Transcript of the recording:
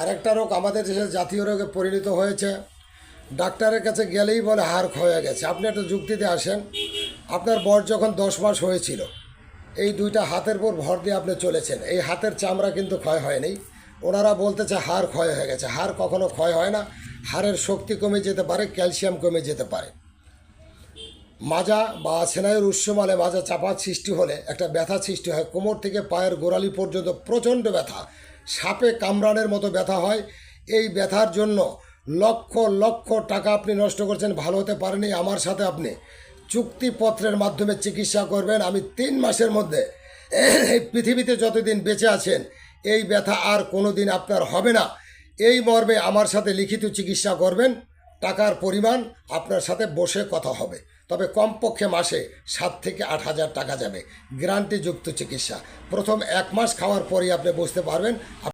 আরেকটা রোগ আমাদের দেশে জাতীয় রোগে পরিণত হয়েছে। ডাক্তারের কাছে গেলেই বলে হাড় ক্ষয়ে গেছে। আপনি একটা যুক্তিতে আসেন, আপনার বয়স যখন 10 মাস হয়েছিল, এই দুইটা হাতের উপর ভর দিয়ে আপনি চলেছেন, এই হাতের চামড়া কিন্তু ক্ষয় হয়নি। ওনারা বলতেছে হাড় ক্ষয় হয়ে গেছে। হাড় কখনো ক্ষয় হয় না। হাড়ের শক্তি কমে যেতে পারে, ক্যালসিয়াম কমে যেতে পারে। মাজা বা স্নায়ুর উৎসমালে মাজা চাপা সৃষ্টি হলে একটা ব্যথা সৃষ্টি হয়, কোমর থেকে পায়ের গোড়ালি পর্যন্ত প্রচণ্ড ব্যথা, সাপে কামড়ানোর মতো ব্যথা হয়। এই ব্যথার জন্য লক্ষ লক্ষ টাকা আপনি নষ্ট করছেন, ভালো হতে পারেনি। আমার সাথে আপনি চুক্তিপত্রের মাধ্যমে চিকিৎসা করবেন। আমি 3 মাসের মধ্যে এই পৃথিবীতে যতদিন বেঁচে আছেন এই ব্যথা আর কোনো দিন আপনার হবে না। এই মর্মে আমার সাথে লিখিত চিকিৎসা করবেন। টাকার পরিমাণ আপনার সাথে বসে কথা হবে, তবে কমপক্ষে মাসে 7 থেকে 8 হাজার টাকা যাবে। গ্যারান্টিযুক্ত চিকিৎসা। প্রথম 1 মাস খাওয়ার পরেই আপনি বুঝতে পারবেন